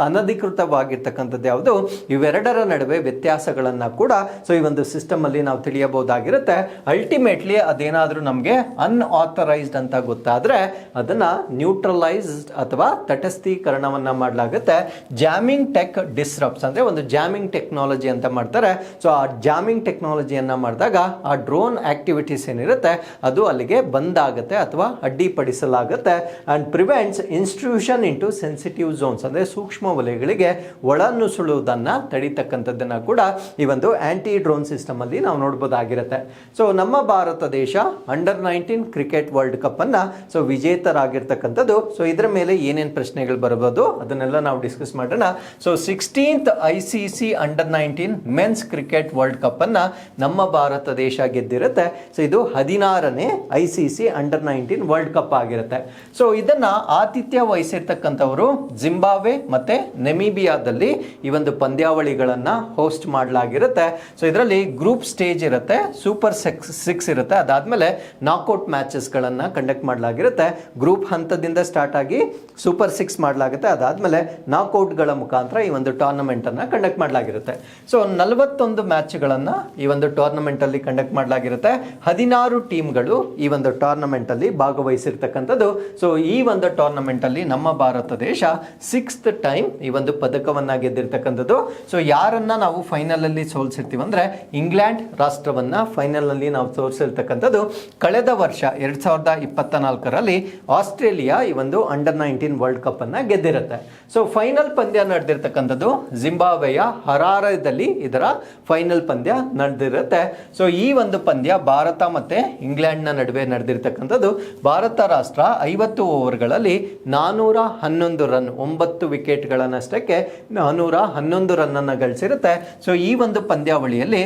ಅನಧಿಕೃತವಾಗಿರ್ತಕ್ಕಂಥದ್ದು ಯಾವುದು, ಇವೆರಡರ ನಡುವೆ ವ್ಯತ್ಯಾಸಗಳನ್ನ ಕೂಡ ಸೊ ಈ ಒಂದು ಸಿಸ್ಟಮ್ ಅಲ್ಲಿ ನಾವು ತಿಳಿಯಬಹುದಾಗಿರುತ್ತೆ. ಅಲ್ಟಿಮೇಟ್ಲಿ ಅದೇನಾದ್ರೂ ನಮಗೆ ಅನ್ಆಥರೈಸ್ಡ್ ಅಂತ ಗೊತ್ತಾದ್ರೆ ಅದನ್ನ ನ್ಯೂಟ್ರಲೈಸ್ಡ್ ಅಥವಾ ತಟಸ್ಥೀಕರಣವನ್ನ ಮಾಡಲಾಗುತ್ತೆ. ಜಾಮಿಂಗ್ ಟೆಕ್ ಡಿಸ್ರಪ್ಟ್ಸ್ ಅಂದ್ರೆ ಒಂದು ಜಾಮಿಂಗ್ ಟೆಕ್ನಾಲಜಿ ಅಂತ ಮಾಡ್ತಾರೆ. ಸೊ ಆ ಜಾಮಿಂಗ್ ಟೆಕ್ನಾಲಜಿಯನ್ನ ಮಾಡಿದಾಗ ಆ ಡ್ರೋನ್ ಆಕ್ಟಿವಿಟೀಸ್ ಏನಿರುತ್ತೆ ಅದು ಅಲ್ಲಿಗೆ ಬಂದಾಗುತ್ತೆ ಅಥವಾ ಅಡ್ಡಿಪಡಿಸಲಾಗುತ್ತೆ. And prevents intrusion into sensitive zones ಅಂದ್ರೆ ಸೂಕ್ಷ್ಮ ವಲಯಗಳಿಗೆ ಒಳನುಸುಳುವುದನ್ನ ತಡಿತಕ್ಕಂಥದ್ದನ್ನ ಕೂಡ ಈ ಒಂದು ಆಂಟಿ ಡ್ರೋನ್ ಸಿಸ್ಟಮ್ ಅಲ್ಲಿ ನಾವು ನೋಡಬಹುದಾಗಿರುತ್ತೆ. ಸೊ ನಮ್ಮ ಭಾರತ ದೇಶ ಅಂಡರ್-19 ಕ್ರಿಕೆಟ್ ವರ್ಲ್ಡ್ ಕಪ್ ಅನ್ನ ಸೊ ವಿಜೇತರಾಗಿರ್ತಕ್ಕಂಥದ್ದು. ಸೊ ಇದರ ಮೇಲೆ ಏನೇನು ಪ್ರಶ್ನೆಗಳು ಬರಬಹುದು ಅದನ್ನೆಲ್ಲ ನಾವು ಡಿಸ್ಕಸ್ ಮಾಡೋಣ. So 16th ICC under nineteen men's cricket world cup ಅನ್ನ ನಮ್ಮ ಭಾರತ ದೇಶ ಗೆದ್ದಿರುತ್ತೆ. ಸೊ ಇದು 16ನೇ ICC ಅಂಡರ್-19 ವರ್ಲ್ಡ್ ಕಪ್ ಆಗಿರುತ್ತೆ. ಸೊ ಇದನ್ನ ಆತಿಥ್ಯ ವಹಿಸಿರ್ತಕ್ಕಂಥವರು ಜಿಂಬಾಬ್ವೆ ಮತ್ತೆ ನೆಮಿಬಿಯಾದಲ್ಲಿ ಈ ಒಂದು ಪಂದ್ಯಾವಳಿಗಳನ್ನ ಹೋಸ್ಟ್ ಮಾಡಲಾಗಿರುತ್ತೆ. ಸೊ ಇದರಲ್ಲಿ ಗ್ರೂಪ್ ಸ್ಟೇಜ್ ಇರುತ್ತೆ, ಸೂಪರ್ 6 ಇರುತ್ತೆ, ಅದಾದ್ಮೇಲೆ ನಾಕ್ಔಟ್ ಮ್ಯಾಚಸ್ ಗಳನ್ನ ಕಂಡಕ್ಟ್ ಮಾಡಲಾಗಿರುತ್ತೆ. ಗ್ರೂಪ್ ಹಂತದಿಂದ ಸ್ಟಾರ್ಟ್ ಆಗಿ ಸೂಪರ್ 6 ಮಾಡಲಾಗುತ್ತೆ, ಅದಾದ್ಮೇಲೆ ನಾಕ್ಔಟ್ ಗಳ ಮುಖಾಂತರ ಈ ಒಂದು ಟೂರ್ನಮೆಂಟ್ ಅನ್ನ ಕಂಡಕ್ಟ್ ಮಾಡಲಾಗಿರುತ್ತೆ. ಸೊ 41 ಮ್ಯಾಚ್ ಗಳನ್ನ ಈ ಒಂದು ಟೂರ್ನಮೆಂಟ್ ಅಲ್ಲಿ ಕಂಡಕ್ಟ್ ಮಾಡಲಾಗಿರುತ್ತೆ. 16 ಟೀಮ್ಗಳು ಈ ಒಂದು ಟೂರ್ನಮೆಂಟ್ ಅಲ್ಲಿ ಭಾಗವಹಿಸಿರ್ತಕ್ಕಂಥದ್ದು. ಸೊ ಈ ಒಂದು ಟೂರ್ನಮೆಂಟ್ ಅಲ್ಲಿ ನಮ್ಮ ಭಾರತ ದೇಶ 6th ಟೈಮ್ ಈ ಒಂದು ಪದಕವನ್ನ ಗೆದ್ದಿರ್ತಕ್ಕಂಥದ್ದು. ಸೊ ಯಾರನ್ನ ನಾವು ಫೈನಲ್ ಅಲ್ಲಿ ಸೋಲ್ಸಿರ್ತೀವಿ ಅಂದ್ರೆ ಇಂಗ್ಲೆಂಡ್ ರಾಷ್ಟ್ರವನ್ನ ಫೈನಲ್ ನಲ್ಲಿ ನಾವು ತೋರಿಸಿರ್ತಕ್ಕಂಥದ್ದು. ಕಳೆದ ವರ್ಷ 2024ರಲ್ಲಿ ಆಸ್ಟ್ರೇಲಿಯಾ ಈ ಒಂದು ಅಂಡರ್-19 ವರ್ಲ್ಡ್ ಕಪ್ ಅನ್ನ ಗೆದ್ದಿರುತ್ತೆ. ಸೊ ಫೈನಲ್ ಪಂದ್ಯ ನಡೆದಿರ್ತಕ್ಕಂಥದ್ದು ಜಿಂಬಾಬ್ವೆಯ ಹರಾರೆದಲ್ಲಿ ಇದರ ಫೈನಲ್ ಪಂದ್ಯ ನಡೆದಿರುತ್ತೆ. ಸೊ ಈ ಒಂದು ಪಂದ್ಯ ಭಾರತ ಮತ್ತೆ ಇಂಗ್ಲೆಂಡ್ ನ ನಡುವೆ ನಡೆದಿರ್ತಕ್ಕಂಥದ್ದು. ಭಾರತ ರಾಷ್ಟ್ರ 50 ಓವರ್ಗಳಲ್ಲಿ 411 ರನ್ 9 ವಿಕೆಟ್ಗಳನ್ನಷ್ಟಕ್ಕೆ 411 ರನ್ ಅನ್ನ ಗಳಿಸಿರುತ್ತೆ. ಸೊ ಈ ಒಂದು ಪಂದ್ಯಾವಳಿಯಲ್ಲಿ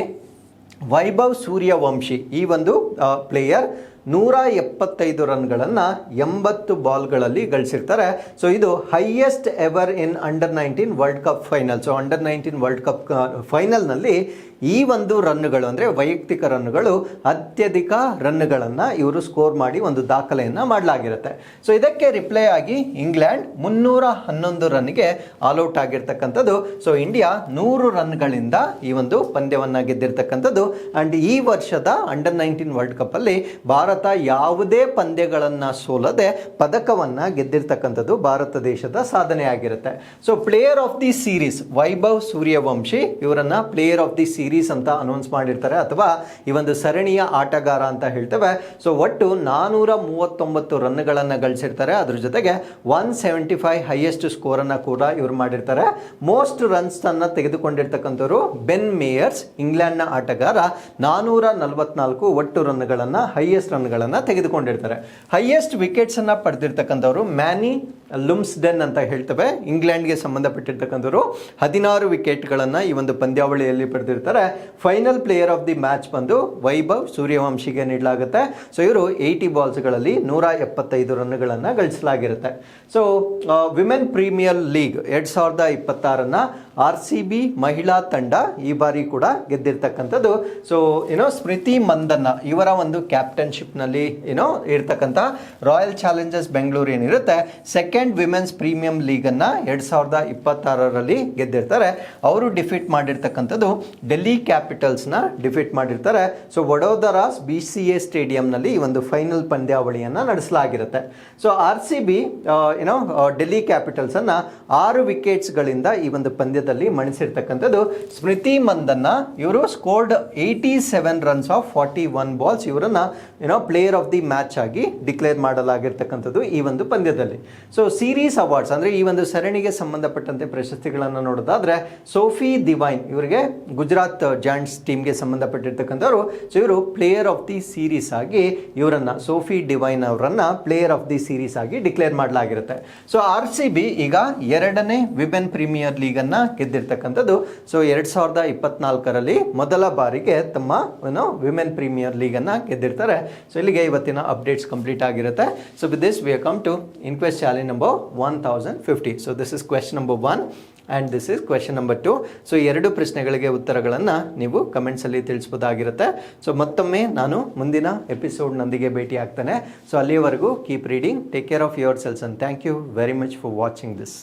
ವೈಭವ್ ಸೂರ್ಯವಂಶಿ ಈ ಒಂದು ಪ್ಲೇಯರ್ 175 ರನ್ಗಳನ್ನು 80 ಬಾಲ್ಗಳಲ್ಲಿ ಗಳಿಸಿರ್ತಾರೆ. ಸೊ ಇದು highest ever in under 19 world cup final. So under 19 world cup ಫೈನಲ್ನಲ್ಲಿ ಈ ಒಂದು ರನ್ನುಗಳು ಅಂದರೆ ವೈಯಕ್ತಿಕ ರನ್ನುಗಳು ಅತ್ಯಧಿಕ ರನ್ನುಗಳನ್ನು ಇವರು ಸ್ಕೋರ್ ಮಾಡಿ ಒಂದು ದಾಖಲೆಯನ್ನು ಮಾಡಲಾಗಿರುತ್ತೆ. ಸೊ ಇದಕ್ಕೆ ರಿಪ್ಲೈ ಆಗಿ ಇಂಗ್ಲೆಂಡ್ 311 ರನ್ಗೆ ಆಲ್ಔಟ್ ಆಗಿರ್ತಕ್ಕಂಥದ್ದು. ಸೊ ಇಂಡಿಯಾ 100 ರನ್ಗಳಿಂದ ಈ ಒಂದು ಪಂದ್ಯವನ್ನು ಗೆದ್ದಿರ್ತಕ್ಕಂಥದ್ದು. ಆ್ಯಂಡ್ ಈ ವರ್ಷದ ಅಂಡರ್ 19 ವರ್ಲ್ಡ್ ಕಪ್ಪಲ್ಲಿ ಭಾರತ ಯಾವುದೇ ಪಂದ್ಯಗಳನ್ನು ಸೋಲದೆ ಪದಕವನ್ನು ಗೆದ್ದಿರ್ತಕ್ಕಂಥದ್ದು ಭಾರತ ದೇಶದ ಸಾಧನೆ ಆಗಿರುತ್ತೆ. So player of the series Vaibhav Suryavanshi ಇವರನ್ನು ಪ್ಲೇಯರ್ ಆಫ್ ದಿ ಸೀರೀಸ್ ಅಂತ ಅನೌನ್ಸ್ ಮಾಡಿರ್ತಾರೆ ಅಥವಾ ಈ ಒಂದು ಸರಣಿಯ ಆಟಗಾರ ಅಂತ ಹೇಳ್ತೇವೆ. ಸೊ ಒಟ್ಟು 439 ರನ್ಗಳನ್ನು ಗಳಿಸಿರ್ತಾರೆ. ಅದ್ರ ಜೊತೆಗೆ 175 ಹೈಯೆಸ್ಟ್ ಸ್ಕೋರ್ ಅನ್ನ ಕೂಡ ಇವರು ಮಾಡಿರ್ತಾರೆ. ಮೋಸ್ಟ್ ರನ್ಸ್ ಅನ್ನ ತೆಗೆದುಕೊಂಡಿರ್ತಕ್ಕಂಥವ್ರು ಬೆನ್ ಮೇಯರ್ಸ್, ಇಂಗ್ಲೆಂಡ್ನ ಆಟಗಾರ, 444 ಒಟ್ಟು ರನ್ಗಳನ್ನು ಹೈಯೆಸ್ಟ್ ರನ್ಗಳನ್ನು ತೆಗೆದುಕೊಂಡಿರ್ತಾರೆ. ಹೈಯೆಸ್ಟ್ ವಿಕೆಟ್ಸ್ ಅನ್ನ ಪಡೆದಿರ್ತಕ್ಕಂಥವ್ರು ಮ್ಯಾನಿ ಲುಮ್ಸ್ಡೆನ್ ಅಂತ ಹೇಳ್ತೇವೆ, ಇಂಗ್ಲೆಂಡ್ಗೆ ಸಂಬಂಧಪಟ್ಟಿರ್ತಕ್ಕಂಥವ್ರು 16 ವಿಕೆಟ್ಗಳನ್ನು ಈ ಒಂದು ಪಂದ್ಯಾವಳಿಯಲ್ಲಿ ಪಡೆದಿರ್ತಾರೆ. Final player of the match ಬಂದು ವೈಭವ್ ಸೂರ್ಯವಂಶಿಗೆ ನೀಡಲಾಗುತ್ತೆ. ಸೊ ಇವರು 80 ಬಾಲ್ಸ್ಗಳಲ್ಲಿ 175 ರನ್ಗಳನ್ನು ಗಳಿಸಲಾಗಿರುತ್ತೆ. So women premier league 2026 RCB ಮಹಿಳಾ ತಂಡ ಈ ಬಾರಿ ಕೂಡ ಗೆದ್ದಿರ್ತಕ್ಕಂಥದ್ದು. ಸೊ ಸ್ಮೃತಿ ಮಂದನ್ನ ಇವರ ಒಂದು ಕ್ಯಾಪ್ಟನ್ಶಿಪ್ನಲ್ಲಿ ಇರ್ತಕ್ಕಂಥ ರಾಯಲ್ ಚಾಲೆಂಜರ್ಸ್ ಬೆಂಗಳೂರು ಏನಿರುತ್ತೆ ಸೆಕೆಂಡ್ ವಿಮೆನ್ಸ್ ಪ್ರೀಮಿಯಂ ಲೀಗನ್ನು 2026 ಗೆದ್ದಿರ್ತಾರೆ. ಅವರು ಡಿಫೀಟ್ ಮಾಡಿರ್ತಕ್ಕಂಥದ್ದು ಡೆಲ್ಲಿ ಕ್ಯಾಪಿಟಲ್ಸ್ನ ಡಿಫೀಟ್ ಮಾಡಿರ್ತಾರೆ. ಸೊ ವಡೋದರಾಸ್ BCA ಸ್ಟೇಡಿಯಂನಲ್ಲಿ ಈ ಒಂದು ಫೈನಲ್ ಪಂದ್ಯಾವಳಿಯನ್ನು ನಡೆಸಲಾಗಿರುತ್ತೆ. ಸೊ RCB ಡೆಲ್ಲಿ ಕ್ಯಾಪಿಟಲ್ಸನ್ನು 6 ವಿಕೆಟ್ಸ್ಗಳಿಂದ ಈ ಒಂದು ಪಂದ್ಯದಲ್ಲಿ ಮಣಿಸಿರ್ತಕ್ಕಂಥದ್ದು. ಸ್ಮೃತಿ ಮಂದನ್ನ ಇವರು ಸ್ಕೋರ್ಡ್ 87 ರನ್ಸ್ ಆಫ್ 41 ಬಾಲ್ಸ್. ಇವರನ್ನ ಪ್ಲೇಯರ್ ಆಫ್ ದಿ ಮ್ಯಾಚ್ ಆಗಿ ಡಿಕ್ಲೇರ್ ಮಾಡಲಾಗಿರ್ತಕ್ಕಂಥದ್ದು ಈ ಒಂದು ಪಂದ್ಯದಲ್ಲಿ. ಸೊ ಸೀರೀಸ್ ಅವಾರ್ಡ್ಸ್ ಅಂದರೆ ಈ ಒಂದು ಸರಣಿಗೆ ಸಂಬಂಧಪಟ್ಟಂತೆ ಪ್ರಶಸ್ತಿಗಳನ್ನು ನೋಡೋದಾದ್ರೆ ಸೋಫಿ ದಿವೈನ್ ಇವರಿಗೆ ಗುಜರಾತ್ ಜಾಯಿಂಟ್ಸ್ ಟೀಮ್ಗೆ ಸಂಬಂಧಪಟ್ಟಿರ್ತಕ್ಕಂಥವ್ರು. ಸೊ ಇವರು ಪ್ಲೇಯರ್ ಆಫ್ ದಿ ಸೀರೀಸ್ ಆಗಿ ಇವರನ್ನ ಸೋಫಿ ಡಿವೈನ್ ಅವರನ್ನ ಪ್ಲೇಯರ್ ಆಫ್ ದಿ ಸೀರೀಸ್ ಆಗಿ ಡಿಕ್ಲೇರ್ ಮಾಡಲಾಗಿರುತ್ತೆ. ಸೊ RCB ಈಗ 2ನೇ ವಿಮೆನ್ ಪ್ರೀಮಿಯರ್ ಲೀಗ್ ಅನ್ನ ಗೆದ್ದಿರ್ತಕ್ಕಂಥದ್ದು. ಸೊ 2024 ಮೊದಲ ಬಾರಿಗೆ ತಮ್ಮ ವಿಮೆನ್ ಪ್ರೀಮಿಯರ್ ಲೀಗ್ ಅನ್ನ ಗೆದ್ದಿರ್ತಾರೆ. ಸೊ ಇಲ್ಲಿಗೆ ಇವತ್ತಿನ ಅಪ್ಡೇಟ್ಸ್ ಕಂಪ್ಲೀಟ್ ಆಗಿರುತ್ತೆ. So with this we come to inquest challenge number 1050. So this is question number 1 and this is question number 2. So 2 ಪ್ರಶ್ನೆಗಳಿಗೆ ಉತ್ತರಗಳನ್ನು ನೀವು ಕಮೆಂಟ್ಸಲ್ಲಿ ತಿಳಿಸ್ಬೋದಾಗಿರುತ್ತೆ. ಸೊ ಮತ್ತೊಮ್ಮೆ ನಾನು ಮುಂದಿನ ಎಪಿಸೋಡ್ನೊಂದಿಗೆ ಭೇಟಿ ಆಗ್ತೇನೆ. ಸೊ ಅಲ್ಲಿಯವರೆಗೂ keep reading, take care of your selves, and thank you very much for watching this.